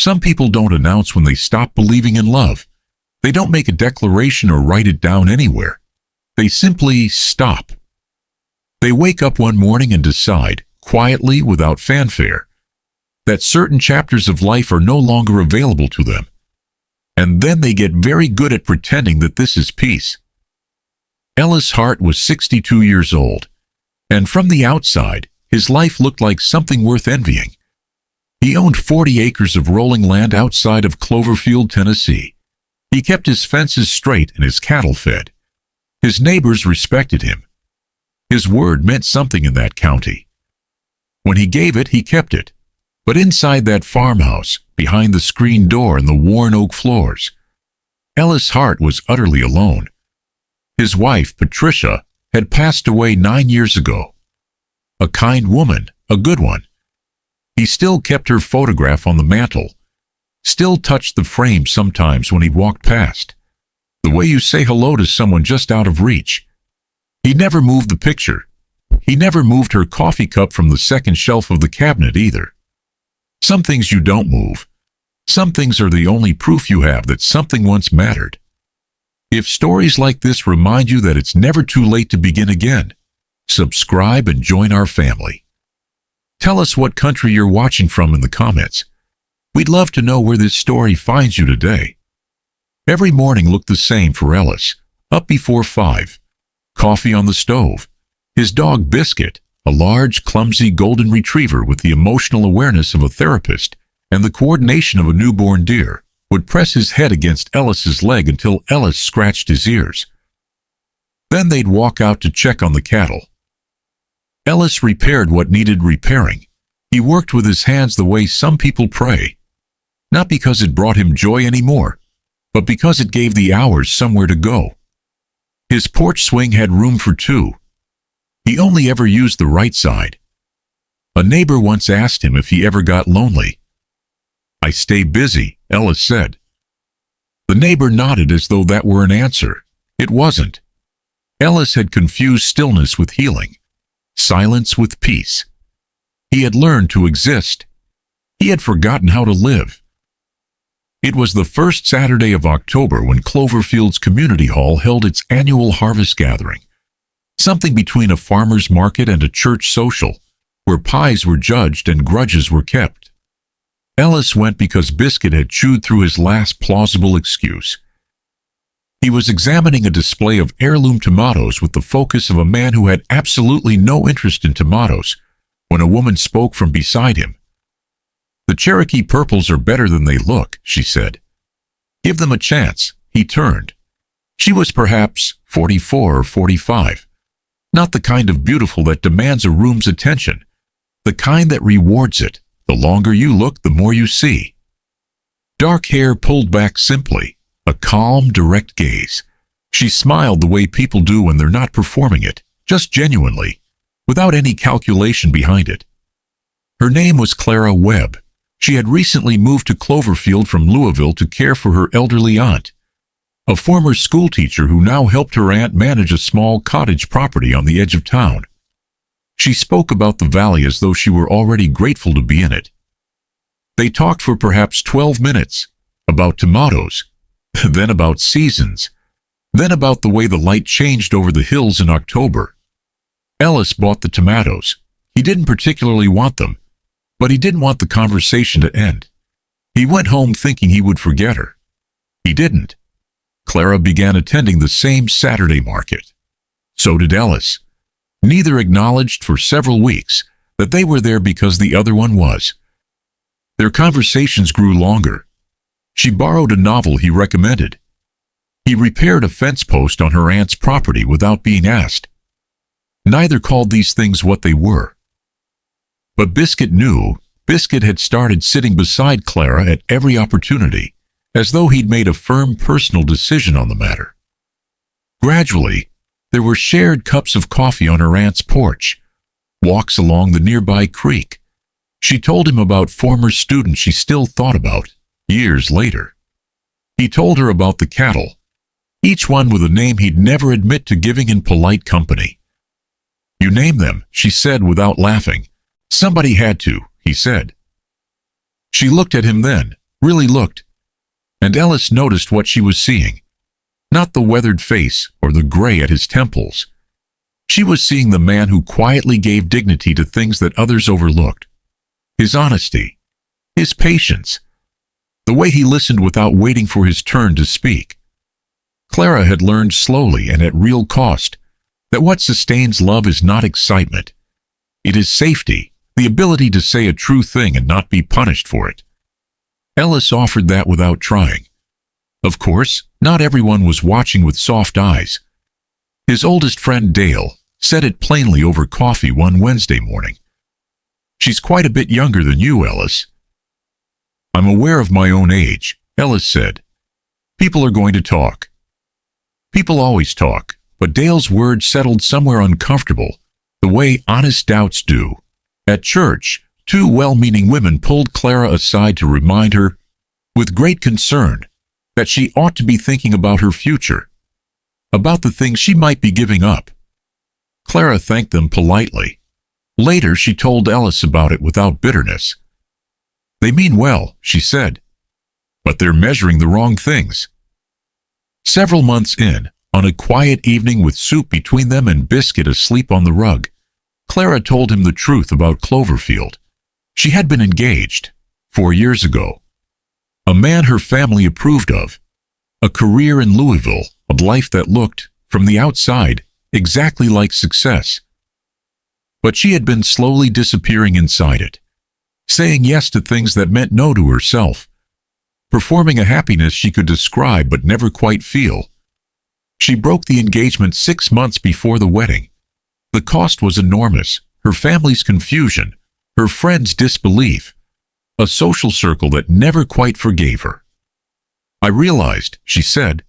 Some people don't announce when they stop believing in love. They don't make a declaration or write it down anywhere. They simply stop. They wake up one morning and decide, quietly, without fanfare, that certain chapters of life are no longer available to them. And then they get very good at pretending that this is peace. Ellis Hart was 62 years old, and from the outside, his life looked like something worth envying. He owned 40 acres of rolling land outside of Cloverfield, Tennessee. He kept his fences straight and his cattle fed. His neighbors respected him. His word meant something in that county. When he gave it, he kept it. But inside that farmhouse, behind the screen door and the worn oak floors, Ellis Hart was utterly alone. His wife, Patricia, had passed away 9 years ago. A kind woman, a good one. He still kept her photograph on the mantel, still touched the frame sometimes when he walked past, the way you say hello to someone just out of reach. He never moved the picture. He never moved her coffee cup from the second shelf of the cabinet either. Some things you don't move. Some things are the only proof you have that something once mattered. If stories like this remind you that it's never too late to begin again, subscribe and join our family. Tell us what country you're watching from in the comments. We'd love to know where this story finds you today. Every morning looked the same for Ellis. Up before 5. Coffee on the stove. His dog Biscuit, a large, clumsy golden retriever with the emotional awareness of a therapist and the coordination of a newborn deer, would press his head against Ellis's leg until Ellis scratched his ears. Then they'd walk out to check on the cattle. Ellis repaired what needed repairing. He worked with his hands the way some people pray, not because it brought him joy anymore, but because it gave the hours somewhere to go. His porch swing had room for 2. He only ever used the right side. A neighbor once asked him if he ever got lonely. "I stay busy," Ellis said. The neighbor nodded as though that were an answer. It wasn't. Ellis had confused stillness with healing, silence with peace. He had learned to exist. He had forgotten how to live. It was the first Saturday of October when Cloverfield's community hall held its annual harvest gathering, something between a farmer's market and a church social, where pies were judged and grudges were kept. Ellis went because Biscuit had chewed through his last plausible excuse. He was examining a display of heirloom tomatoes with the focus of a man who had absolutely no interest in tomatoes when a woman spoke from beside him. "The Cherokee purples are better than they look," she said. "Give them a chance." He turned. She was perhaps 44 or 45. Not the kind of beautiful that demands a room's attention, the kind that rewards it. The longer you look, the more you see. Dark hair pulled back simply, a calm, direct gaze. She smiled the way people do when they're not performing it, just genuinely, without any calculation behind it. Her name was Clara Webb. She had recently moved to Cloverfield from Louisville to care for her elderly aunt, a former schoolteacher who now helped her aunt manage a small cottage property on the edge of town. She spoke about the valley as though she were already grateful to be in it. They talked for perhaps 12 minutes, about tomatoes, then about seasons, then about the way the light changed over the hills in October. Ellis bought the tomatoes. He didn't particularly want them, but he didn't want the conversation to end. He went home thinking he would forget her. He didn't. Clara began attending the same Saturday market. So did Ellis. Neither acknowledged for several weeks that they were there because the other one was. Their conversations grew longer. She borrowed a novel he recommended. He repaired a fence post on her aunt's property without being asked. Neither called these things what they were. But Biscuit knew. Biscuit had started sitting beside Clara at every opportunity, as though he'd made a firm personal decision on the matter. Gradually, there were shared cups of coffee on her aunt's porch, walks along the nearby creek. She told him about former students she still thought about, years later. He told her about the cattle, each one with a name he'd never admit to giving in polite company. "You name them," she said without laughing. "Somebody had to," he said. She looked at him then, really looked, and Ellis noticed what she was seeing. Not the weathered face or the gray at his temples. She was seeing the man who quietly gave dignity to things that others overlooked. His honesty, his patience, the way he listened without waiting for his turn to speak. Clara had learned slowly and at real cost that what sustains love is not excitement. It is safety, the ability to say a true thing and not be punished for it. Ellis offered that without trying. Of course, not everyone was watching with soft eyes. His oldest friend Dale said it plainly over coffee one Wednesday morning. "She's quite a bit younger than you, Ellis." "I'm aware of my own age," Ellis said. "People are going to talk." People always talk, but Dale's words settled somewhere uncomfortable, the way honest doubts do. At church, two well-meaning women pulled Clara aside to remind her, with great concern, that she ought to be thinking about her future, about the things she might be giving up. Clara thanked them politely. Later, she told Ellis about it without bitterness. "They mean well," she said, "but they're measuring the wrong things." Several months in, on a quiet evening with soup between them and Biscuit asleep on the rug, Clara told him the truth about Cloverfield. She had been engaged 4 years ago. A man her family approved of. A career in Louisville, a life that looked, from the outside, exactly like success. But she had been slowly disappearing inside it, saying yes to things that meant no to herself, performing a happiness she could describe but never quite feel. She broke the engagement 6 months before the wedding. The cost was enormous, her family's confusion, her friends' disbelief, a social circle that never quite forgave her. "I realized," she said,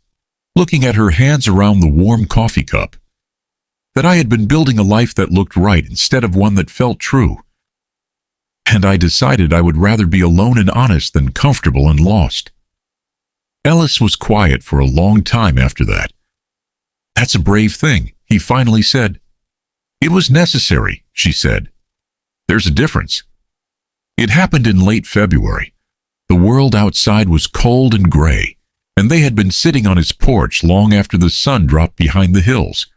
looking at her hands around the warm coffee cup, "that I had been building a life that looked right instead of one that felt true. And I decided I would rather be alone and honest than comfortable and lost." Ellis was quiet for a long time after that. "That's a brave thing," he finally said. "It was necessary," she said. "There's a difference." It happened in late February. The world outside was cold and gray, and they had been sitting on his porch long after the sun dropped behind the hills.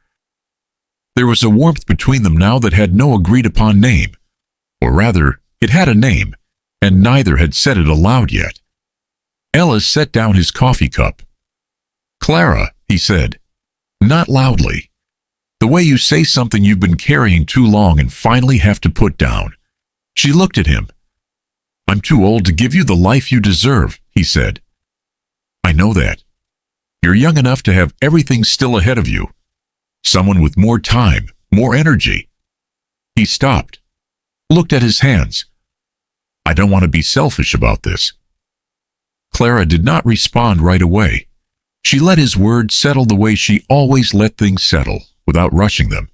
There was a warmth between them now that had no agreed-upon name, or rather, it had a name, and neither had said it aloud yet. Ellis set down his coffee cup. "Clara," he said, not loudly, "the way you say something you've been carrying too long and finally have to put down." She looked at him. "I'm too old to give you the life you deserve," he said. "I know that. You're young enough to have everything still ahead of you. Someone with more time, more energy." He stopped, looked at his hands. "I don't want to be selfish about this." Clara did not respond right away. She let his words settle the way she always let things settle, without rushing them.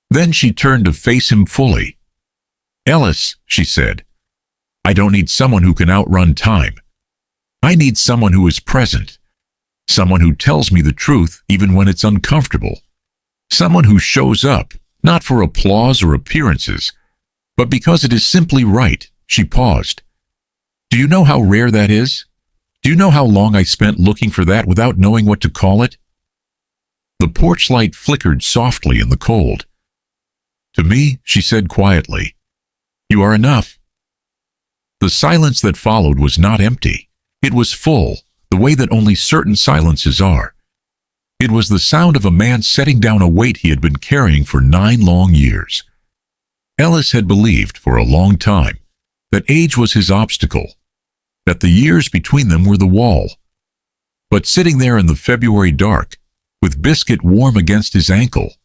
Then she turned to face him fully. "Ellis," she said, "I don't need someone who can outrun time. I need someone who is present, someone who tells me the truth even when it's uncomfortable, someone who shows up, not for applause or appearances, but because it is simply right." She paused. "Do you know how rare that is? Do you know how long I spent looking for that without knowing what to call it?" The porch light flickered softly in the cold. "To me," she said quietly, "you are enough." The silence that followed was not empty. It was full, the way that only certain silences are. It was the sound of a man setting down a weight he had been carrying for 9 long years. Ellis had believed for a long time that age was his obstacle, that the years between them were the wall. But sitting there in the February dark, with Biscuit warm against his ankle,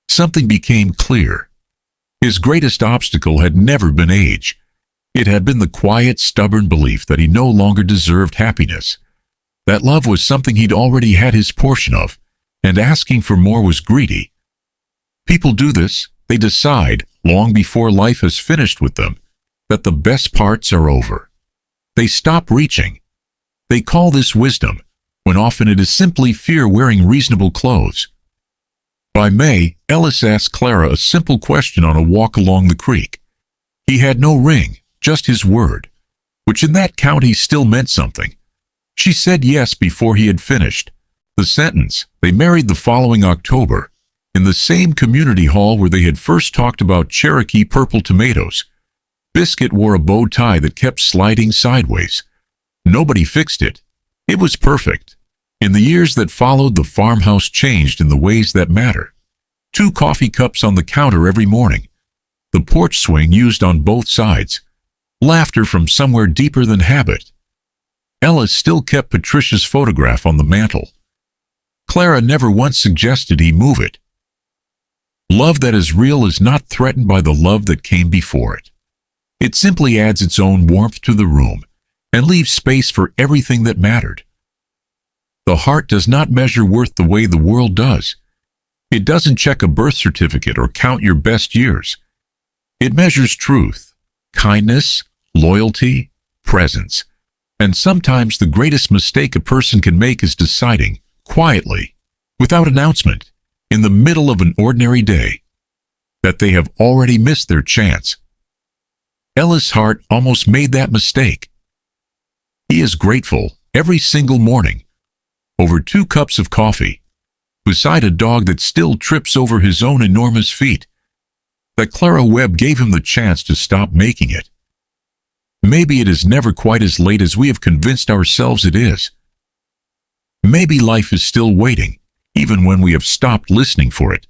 something became clear. His greatest obstacle had never been age. It had been the quiet, stubborn belief that he no longer deserved happiness, that love was something he'd already had his portion of, and asking for more was greedy. People do this. They decide, long before life has finished with them, that the best parts are over. They stop reaching. They call this wisdom, when often it is simply fear wearing reasonable clothes. By May, Ellis asked Clara a simple question on a walk along the creek. He had no ring, just his word. which in that county still meant something. She said yes before he had finished the sentence. They married the following October, in the same community hall where they had first talked about Cherokee purple tomatoes. Biscuit wore a bow tie that kept sliding sideways. Nobody fixed it. It was perfect. In the years that followed, the farmhouse changed in the ways that matter. 2 coffee cups on the counter every morning. The porch swing used on both sides. Laughter from somewhere deeper than habit. Ellis still kept Patricia's photograph on the mantel. Clara never once suggested he move it. Love that is real is not threatened by the love that came before it. It simply adds its own warmth to the room and leaves space for everything that mattered. The heart does not measure worth the way the world does. It doesn't check a birth certificate or count your best years. It measures truth, kindness, loyalty, presence. And sometimes the greatest mistake a person can make is deciding, quietly, without announcement, in the middle of an ordinary day, that they have already missed their chance. Ellis' heart almost made that mistake. He is grateful every single morning, over 2 cups of coffee, beside a dog that still trips over his own enormous feet, that Clara Webb gave him the chance to stop making it. Maybe it is never quite as late as we have convinced ourselves it is. Maybe life is still waiting, even when we have stopped listening for it.